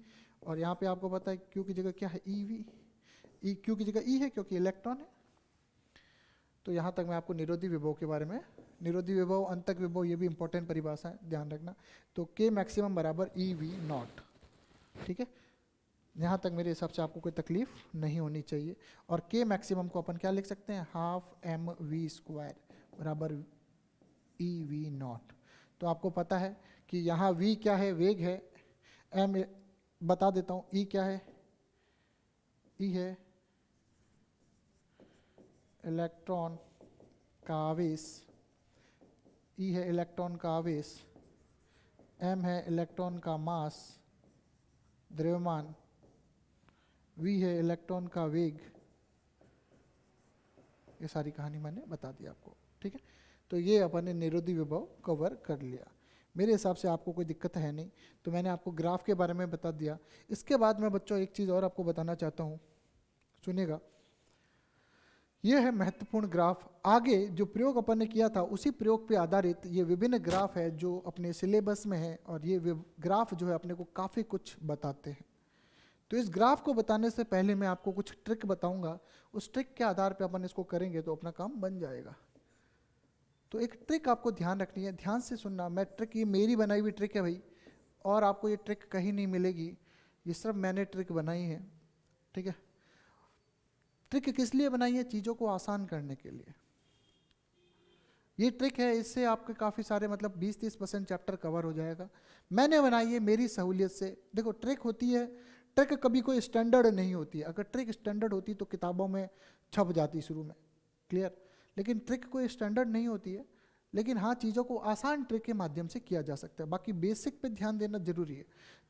और यहाँ पे आपको पता है Q की जगह क्या है, EV, Q की जगह E है क्योंकि इलेक्ट्रॉन है। तो यहाँ तक मैं आपको निरोधी विभव के बारे में, निरोधी विभव, अंतक विभव, ये भी इंपॉर्टेंट परिभाषा है, ध्यान रखना। तो के मैक्सिमम बराबर EV0। ठीक है, यहाँ तक मेरे हिसाब से आपको कोई तकलीफ नहीं होनी चाहिए। और के मैक्सिमम को अपन क्या लिख सकते हैं, हाफ mv² बराबर EV0। तो आपको पता है कि यहाँ v क्या है, वेग है, m बता देता हूँ, e क्या है, e है इलेक्ट्रॉन का आवेश, E है इलेक्ट्रॉन का आवेश, m है इलेक्ट्रॉन का मास, द्रव्यमान, V है इलेक्ट्रॉन का वेग। ये सारी कहानी मैंने बता दी आपको। ठीक है, तो ये अपन ने निरोधी विभव कवर कर लिया। मेरे हिसाब से आपको कोई दिक्कत है नहीं, तो मैंने आपको ग्राफ के बारे में बता दिया। इसके बाद मैं बच्चों एक चीज़ और आपको बताना चाहता हूँ, सुनिएगा। ये है महत्वपूर्ण ग्राफ। आगे जो प्रयोग अपन ने किया था उसी प्रयोग पे आधारित ये विभिन्न ग्राफ है जो अपने सिलेबस में है, और ये ग्राफ जो है अपने को काफ़ी कुछ बताते हैं। तो इस ग्राफ को बताने से पहले मैं आपको कुछ ट्रिक बताऊंगा, उस ट्रिक के आधार पे अपन इसको करेंगे तो अपना काम बन जाएगा। तो एक ट्रिक आपको ध्यान रखनी है, ध्यान से सुनना। मैं ट्रिक, ये मेरी बनाई हुई ट्रिक है भाई, और आपको ये ट्रिक कहीं नहीं मिलेगी, ये सिर्फ मैंने ट्रिक बनाई है। ठीक है, ट्रिक किस लिए बनाई है, चीज़ों को आसान करने के लिए। ये ट्रिक है, इससे आपके काफ़ी सारे मतलब 20-30% चैप्टर कवर हो जाएगा। मैंने बनाई है मेरी सहूलियत से। देखो ट्रिक होती है, ट्रिक कभी कोई स्टैंडर्ड नहीं होती है। अगर ट्रिक स्टैंडर्ड होती तो किताबों में छप जाती शुरू में, क्लियर। लेकिन ट्रिक कोई स्टैंडर्ड नहीं होती है, लेकिन हाँ चीज़ों को आसान ट्रिक के माध्यम से किया जा सकता है। बाकी बेसिक पे ध्यान देना जरूरी है।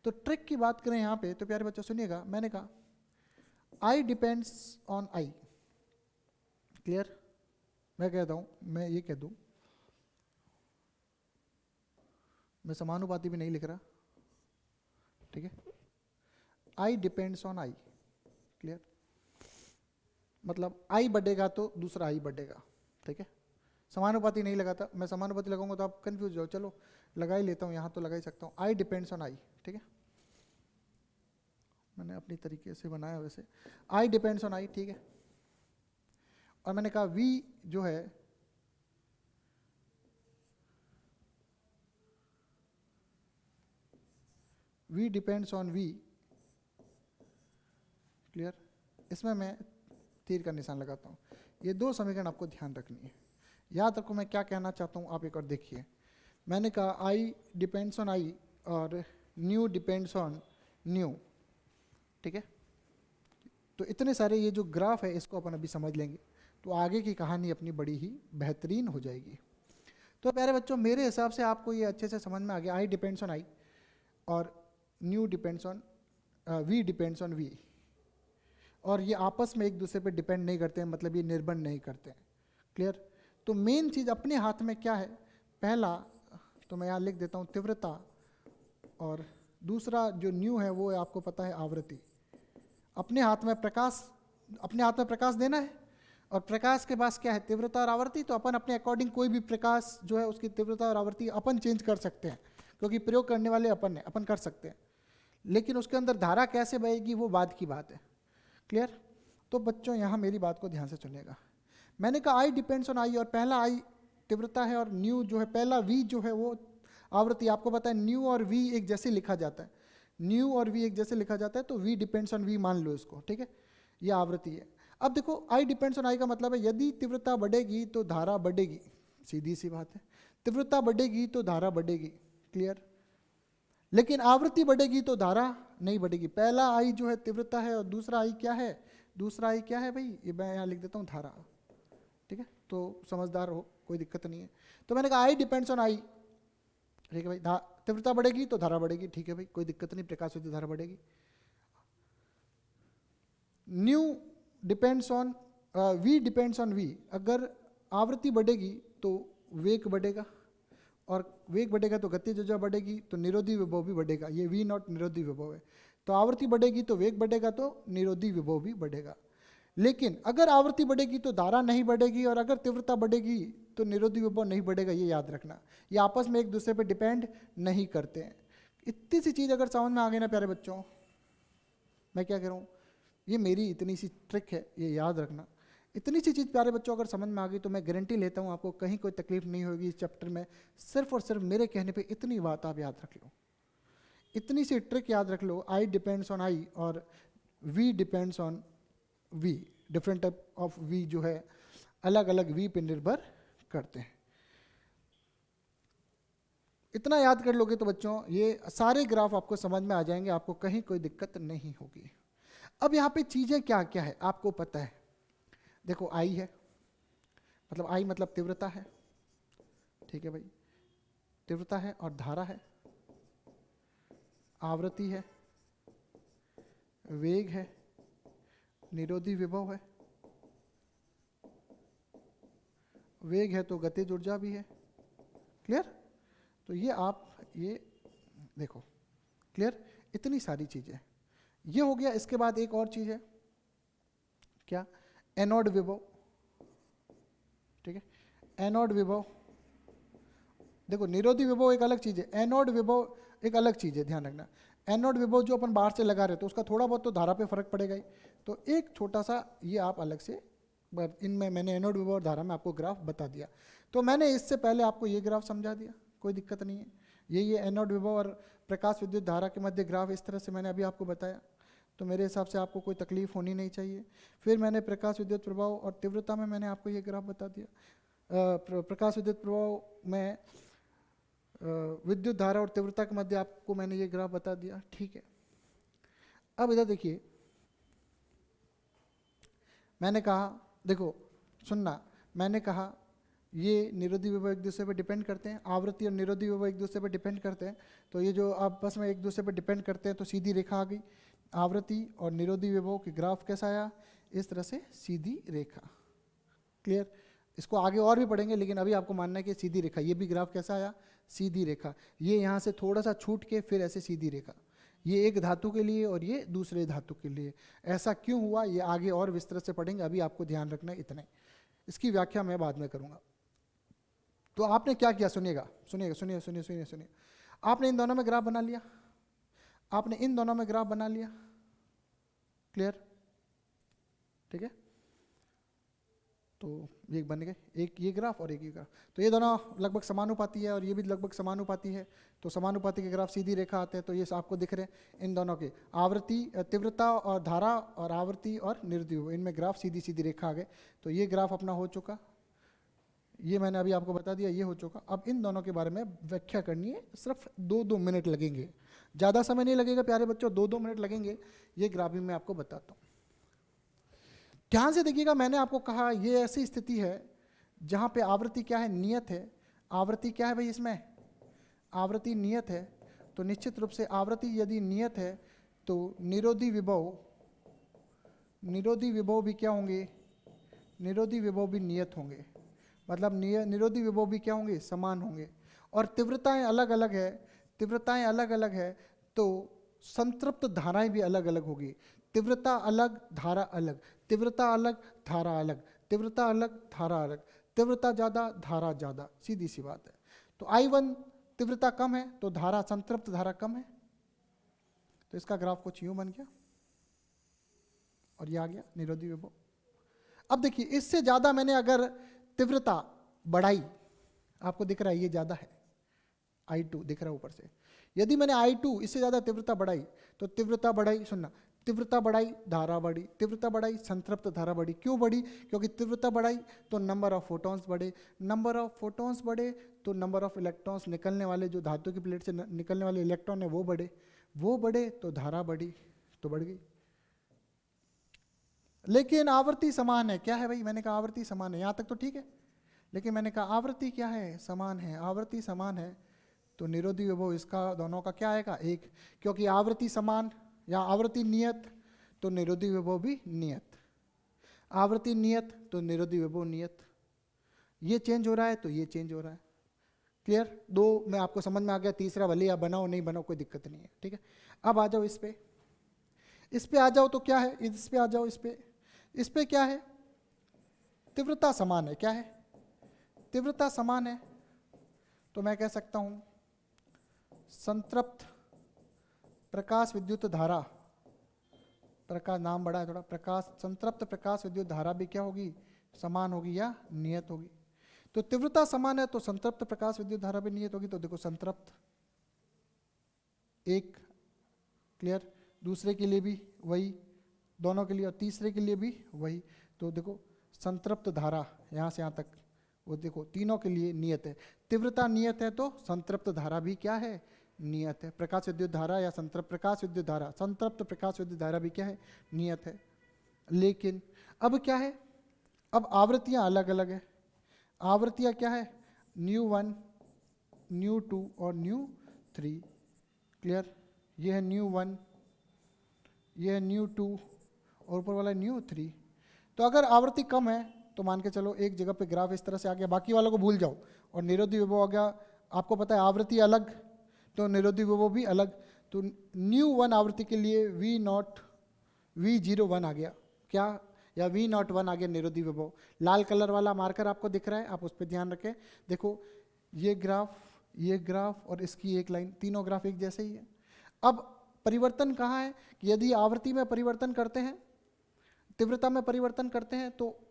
तो ट्रिक की बात करें यहाँ पे, तो प्यारे बच्चों सुनिएगा, मैंने कहा I depends on I, clear. मैं कहता हूँ, मैं ये कह दूँ, मैं समानुपाती भी नहीं लिख रहा, ठीक है। I depends on I, clear. मतलब I बढ़ेगा तो दूसरा I बढ़ेगा, ठीक है। समानुपाती नहीं लगाता, मैं समानुपाती लगाऊंगा तो आप कंफ्यूज हो, चलो लगा ही लेता हूँ, यहाँ तो लगा ही सकता हूँ। I डिपेंड्स ऑन I, ठीक है, मैंने अपनी तरीके से बनाया वैसे। I डिपेंड्स ऑन I, ठीक है। और मैंने कहा V जो है V depends on V, clear. इसमें मैं तीर का निशान लगाता हूँ। ये दो समीकरण आपको ध्यान रखनी है। याद रखो मैं क्या कहना चाहता हूँ, आप एक और देखिए। मैंने कहा I डिपेंड्स ऑन I और न्यू डिपेंड्स ऑन न्यू, ठीक है। तो इतने सारे ये जो ग्राफ है इसको अपन अभी समझ लेंगे, तो आगे की कहानी अपनी बड़ी ही बेहतरीन हो जाएगी। तो प्यारे बच्चों मेरे हिसाब से आपको ये अच्छे से समझ में आ गया। I डिपेंड्स ऑन I और new depends on V depends on V, और ये आपस में एक दूसरे पे डिपेंड नहीं करते हैं, मतलब ये निर्भर नहीं करते हैं, क्लियर। तो मेन चीज़ अपने हाथ में क्या है, पहला तो मैं यहाँ लिख देता हूँ तीव्रता, और दूसरा जो न्यू है वो आपको पता है आवृत्ति। अपने हाथ में प्रकाश, अपने हाथ में प्रकाश देना है, और प्रकाश के पास क्या है, तीव्रता और आवृत्ति। तो अपन अपने अकॉर्डिंग कोई भी प्रकाश जो है उसकी तीव्रता और आवृत्ति अपन चेंज कर सकते हैं, क्योंकि प्रयोग करने वाले अपन है, अपन कर सकते हैं। लेकिन उसके अंदर धारा कैसे बहेगी वो बाद की बात है, क्लियर। तो बच्चों यहाँ मेरी बात को ध्यान से सुनिएगा। मैंने कहा I डिपेंड्स ऑन I, और पहला I तीव्रता है और न्यू जो है, पहला V जो है वो आवृत्ति। आपको पता है न्यू और V एक जैसे लिखा जाता है, न्यू और वी एक जैसे लिखा जाता है, तो वी डिपेंड्स ऑन वी मान लो इसको, ठीक है, ये आवृत्ति है। अब देखो आई डिपेंड्स ऑन आई का मतलब है यदि तीव्रता बढ़ेगी तो धारा बढ़ेगी, सीधी सी बात है, तीव्रता बढ़ेगी तो धारा बढ़ेगी, क्लियर। लेकिन आवृत्ति बढ़ेगी तो धारा नहीं बढ़ेगी। पहला आई जो है तीव्रता है और दूसरा आई क्या है, दूसरा आई क्या है भाई, ये मैं यहाँ लिख देता हूँ धारा, ठीक है, तो समझदार हो, कोई दिक्कत नहीं है। तो मैंने कहा आई डिपेंड्स ऑन आई, ठीक है भाई, तीव्रता बढ़ेगी तो धारा बढ़ेगी, ठीक है भाई, कोई दिक्कत नहीं, प्रकाश विद्युत धारा बढ़ेगी। Nu depends on V depends on V, अगर आवृत्ति बढ़ेगी तो वेग बढ़ेगा, और वेग बढ़ेगा तो गतिज ऊर्जा बढ़ेगी, तो निरोधी विभव भी बढ़ेगा, ये वी नॉट निरोधी विभव है। तो आवृत्ति बढ़ेगी तो वेग बढ़ेगा, तो निरोधी विभव भी बढ़ेगा। लेकिन अगर आवृत्ति बढ़ेगी तो धारा नहीं बढ़ेगी, और अगर तीव्रता बढ़ेगी तो निरोधी विभव नहीं बढ़ेगा, ये याद रखना, ये आपस में एक दूसरे पे डिपेंड नहीं करते हैं। इतनी सी चीज़ अगर समझ में आ गई ना प्यारे बच्चों, मैं क्या कह रहा हूँ, ये मेरी इतनी सी ट्रिक है, ये याद रखना। इतनी सी चीज़ प्यारे बच्चों अगर समझ में आ गई तो मैं गारंटी लेता हूँ आपको कहीं कोई तकलीफ नहीं होगी इस चैप्टर में। सिर्फ और सिर्फ मेरे कहने पे इतनी बात आप याद रख लो, इतनी सी ट्रिक याद रख लो, आई डिपेंड्स ऑन आई और V depends on V, different type of V जो है अलग अलग वी पे निर्भर करते हैं। इतना याद कर लोगे तो बच्चों ये सारे ग्राफ आपको समझ में आ जाएंगे, आपको कहीं कोई दिक्कत नहीं होगी। अब यहाँ पे चीज़ें क्या क्या है आपको पता है, देखो आई है, मतलब आई मतलब तीव्रता है, ठीक है भाई, तीव्रता है और धारा है, आवृत्ति है, वेग है, निरोधी विभव है, वेग है तो गतिज ऊर्जा भी है, क्लियर। तो ये आप ये देखो, क्लियर, इतनी सारी चीजें ये हो गया। इसके बाद एक और चीज है क्या, एनोड विभव, ठीक है, एनोड विभव। देखो निरोधी विभव एक अलग चीज है, एनोड विभव एक अलग चीज है, ध्यान रखना। एनोड विभव जो अपन बाहर से लगा रहे तो उसका थोड़ा बहुत तो धारा पे फर्क पड़ेगा ही, तो एक छोटा सा ये आप अलग से, इनमें मैंने एनोड विभव और धारा में आपको ग्राफ बता दिया। तो मैंने इससे पहले आपको ये ग्राफ समझा दिया, कोई दिक्कत नहीं है। ये एनोड विभव और प्रकाश विद्युत धारा के मध्य ग्राफ इस तरह से मैंने अभी आपको बताया, तो मेरे हिसाब से आपको कोई तकलीफ होनी नहीं चाहिए। फिर मैंने प्रकाश विद्युत प्रभाव और तीव्रता में मैंने आपको ये ग्राफ बता दिया। प्रकाश विद्युत प्रभाव में विद्युत धारा और तीव्रता के मध्य आपको मैंने ये ग्राफ बता दिया, ठीक है। अब इधर देखिए, मैंने कहा, देखो सुनना, मैंने कहा ये निरोधी विभव एक दूसरे पर डिपेंड करते हैं, आवृत्ति और निरोधी विभव एक दूसरे पर डिपेंड करते हैं। तो ये जो आपस में एक दूसरे पर डिपेंड करते हैं तो सीधी रेखा आ गई, आवृत्ति और निरोधी विभव की ग्राफ कैसा आया, इस तरह से सीधी रेखा, क्लियर। इसको आगे और भी पढ़ेंगे, लेकिन अभी आपको मानना है कि सीधी रेखा, ये भी ग्राफ कैसा आया, सीधी रेखा। ये यहाँ से थोड़ा सा छूट के फिर ऐसे सीधी रेखा, ये एक धातु के लिए और ये दूसरे धातु के लिए। ऐसा क्यों हुआ ये आगे और विस्तृत से पढ़ेंगे, अभी आपको ध्यान रखना है इतना ही, इसकी व्याख्या मैं बाद में करूँगा। तो आपने क्या किया, सुनिएगा सुनिएगा सुनिए सुनिए सुनिए सुनिए, आपने इन दोनों में ग्राफ बना लिया, आपने इन दोनों में ग्राफ बना लिया, क्लियर, ठीक है। तो ये बन गए, एक ये ग्राफ और एक ये ग्राफ, तो ये दोनों लगभग समानुपाती है और ये भी लगभग समानुपाती है। तो समानुपाती के ग्राफ सीधी रेखा आते हैं, तो ये आपको दिख रहे हैं इन दोनों के, आवृत्ति तीव्रता और धारा और आवृत्ति और निरोधी विभव, इनमें ग्राफ सीधी सीधी रेखा आ गए। तो ये ग्राफ अपना हो चुका, ये मैंने अभी आपको बता दिया, ये हो चुका। अब इन दोनों के बारे में व्याख्या करनी है, सिर्फ 2-2 मिनट लगेंगे, ज़्यादा समय नहीं लगेगा प्यारे बच्चों, 2-2 मिनट लगेंगे। ये ग्राफ भी मैं आपको बताता हूँ, ध्यान से देखिएगा। मैंने आपको कहा ये ऐसी स्थिति है जहाँ पे आवृत्ति क्या है, नियत है। आवृत्ति क्या है भाई, इसमें आवृत्ति नियत है, तो निश्चित रूप से आवृत्ति यदि नियत है तो निरोधी विभव भी क्या होंगे, निरोधी विभव भी नियत होंगे, मतलब निरोधी विभव भी क्या होंगे, समान होंगे। और तीव्रताएं अलग अलग है, तीव्रताएं अलग अलग है तो संतृप्त धाराएं भी अलग अलग होगी। तीव्रता अलग, धारा अलग, तीव्रता अलग, धारा अलग, तीव्रता अलग, धारा अलग, तीव्रता ज़्यादा, धारा ज़्यादा, सीधी सी बात है। तो I1 तीव्रता कम है तो धारा, संतृप्त धारा कम है, तो इसका ग्राफ कुछ यूं बन गया और ये आ गया निरोधी विभव। अब देखिए इससे ज़्यादा मैंने अगर तीव्रता बढ़ाई, आपको दिख रहा है ये ज़्यादा है, I2 दिख रहा है ऊपर से, यदि मैंने I2 इससे ज़्यादा तीव्रता बढ़ाई तो तीव्रता बढ़ाई, सुनना, तीव्रता बढ़ाई धारा बढ़ी, तीव्रता बढ़ाई संतृप्त धारा बढ़ी। क्यों बढ़ी? क्योंकि तीव्रता बढ़ाई तो नंबर ऑफ फोटॉन्स बढ़े, नंबर ऑफ फोटॉन्स बढ़े तो नंबर ऑफ इलेक्ट्रॉन्स निकलने वाले, जो धातु की प्लेट से निकलने वाले इलेक्ट्रॉन है वो बढ़े तो धारा बढ़ी, तो बढ़ गई। लेकिन आवृत्ति समान है। क्या है भाई? मैंने कहा आवृत्ति समान है, यहाँ तक तो ठीक है। लेकिन मैंने कहा आवृत्ति क्या है? समान है। आवृत्ति समान है तो निरोधी विभव इसका दोनों का क्या आएगा? एक। क्योंकि आवृत्ति समान या आवृत्ति नियत तो निरोधी विभव भी नियत, आवृत्ति नियत तो निरोधी विभव नियत। ये चेंज हो रहा है तो ये चेंज हो रहा है। क्लियर? दो में आपको समझ में आ गया, तीसरा भले आप बनाओ नहीं बनाओ कोई दिक्कत नहीं है, ठीक है। अब आ जाओ इस पे आ जाओ तो क्या है? इस पे आ जाओ, इस पे क्या है? तीव्रता समान है। क्या है? तीव्रता समान है तो मैं कह सकता हूं संतृप्त प्रकाश विद्युत धारा, प्रकाश नाम बड़ा है थोड़ा, प्रकाश संतृप्त प्रकाश विद्युत धारा भी क्या होगी? समान होगी या नियत होगी। तो तीव्रता समान है तो संतृप्त प्रकाश विद्युत धारा भी नियत होगी। तो देखो संतृप्त एक, क्लियर, दूसरे के लिए भी वही, दोनों के लिए, और तीसरे के लिए भी वही। तो देखो संतृप्त धारा यहाँ से यहाँ तक, वो देखो तीनों के लिए नियत है। तीव्रता नियत है तो संतृप्त धारा भी क्या है? नियत है। प्रकाश विद्युत धारा या संतृप्त प्रकाश विद्युत धारा, संतृप्त प्रकाश विद्युत धारा भी क्या है? नियत है। लेकिन अब क्या है? अब आवृत्तियां अलग अलग है। आवृत्तियां क्या है? ν1, ν2 और ν3। क्लियर? ये है ν1, ये है ν2 और ऊपर वाला ν3। तो अगर आवृत्ति कम है तो मान के चलो एक जगह पे ग्राफ इस तरह से आ गया, बाकी वालों को भूल जाओ, और निरोधी विभव आ गया। आपको पता है आवृत्ति अलग तो निरोधी विभव भी अलग। तो ν1 आवृत्ति के लिए V01 आ गया क्या, या V01 आ गया निरोधी विभव। लाल कलर वाला मार्कर आपको दिख रहा है, आप उस पर ध्यान रखें। देखो ये ग्राफ और इसकी एक लाइन, तीनों ग्राफ एक जैसे ही है। अब परिवर्तन कहाँ है? कि यदि आवृत्ति में परिवर्तन करते हैं, तीव्रता में परिवर्तन करते हैं तो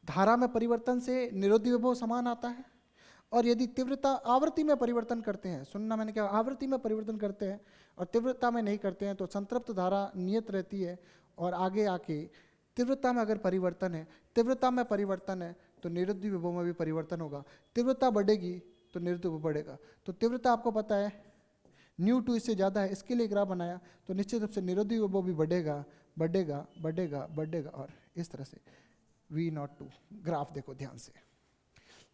धारा में परिवर्तन से निरोधी विभव समान आता है। और यदि तीव्रता आवृत्ति में परिवर्तन करते हैं, सुनना मैंने क्या, आवृत्ति में परिवर्तन करते हैं और तीव्रता में नहीं करते हैं तो संतृप्त धारा नियत रहती है। और आगे आके तीव्रता में अगर परिवर्तन है, तीव्रता में परिवर्तन है तो निरोधी विभव में भी परिवर्तन होगा। तीव्रता बढ़ेगी तो निरोधी विभव बढ़ेगा। तो तीव्रता आपको पता है ν2 इससे ज़्यादा है, इसके लिए ग्राफ बनाया तो निश्चित रूप से निरोधी विभव भी बढ़ेगा बढ़ेगा बढ़ेगा बढ़ेगा, और इस तरह से V02 ग्राफ देखो ध्यान से।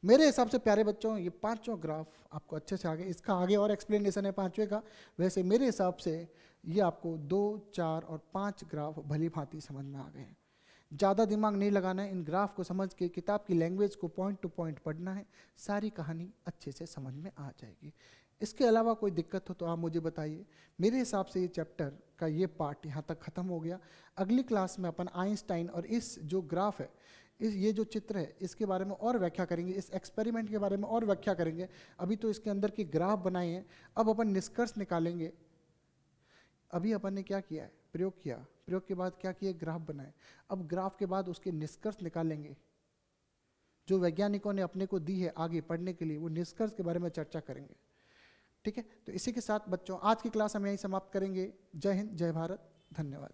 मेरे हिसाब से प्यारे बच्चों ये पांचों ग्राफ आपको अच्छे से आगे, इसका आगे और एक्सप्लेनेशन है पांचवें का। वैसे मेरे हिसाब से ये आपको 2, 4 और 5 ग्राफ भली भांति समझ में आ गए हैं। ज़्यादा दिमाग नहीं लगाना है, इन ग्राफ को समझ के किताब की लैंग्वेज को पॉइंट टू पॉइंट पढ़ना है, सारी कहानी अच्छे से समझ में आ जाएगी। इसके अलावा कोई दिक्कत हो तो आप मुझे बताइए। मेरे हिसाब से ये चैप्टर का ये पार्ट यहाँ तक ख़त्म हो गया। अगली क्लास में अपन आइंस्टाइन और इस जो ग्राफ है, ये जो चित्र है, इसके बारे में और व्याख्या करेंगे, इस एक्सपेरिमेंट के बारे में और व्याख्या करेंगे। अभी तो इसके अंदर के ग्राफ बनाए हैं, अब अपन निष्कर्ष निकालेंगे। अभी अपन ने क्या किया है? प्रयोग किया, प्रयोग के बाद क्या किया? ग्राफ बनाए। अब ग्राफ के बाद उसके निष्कर्ष निकालेंगे, जो वैज्ञानिकों ने अपने को दी है आगे पढ़ने के लिए, वो निष्कर्ष के बारे में चर्चा करेंगे। ठीक है, तो इसी के साथ बच्चों आज की क्लास हम यहीं समाप्त करेंगे। जय हिंद, जय भारत, धन्यवाद।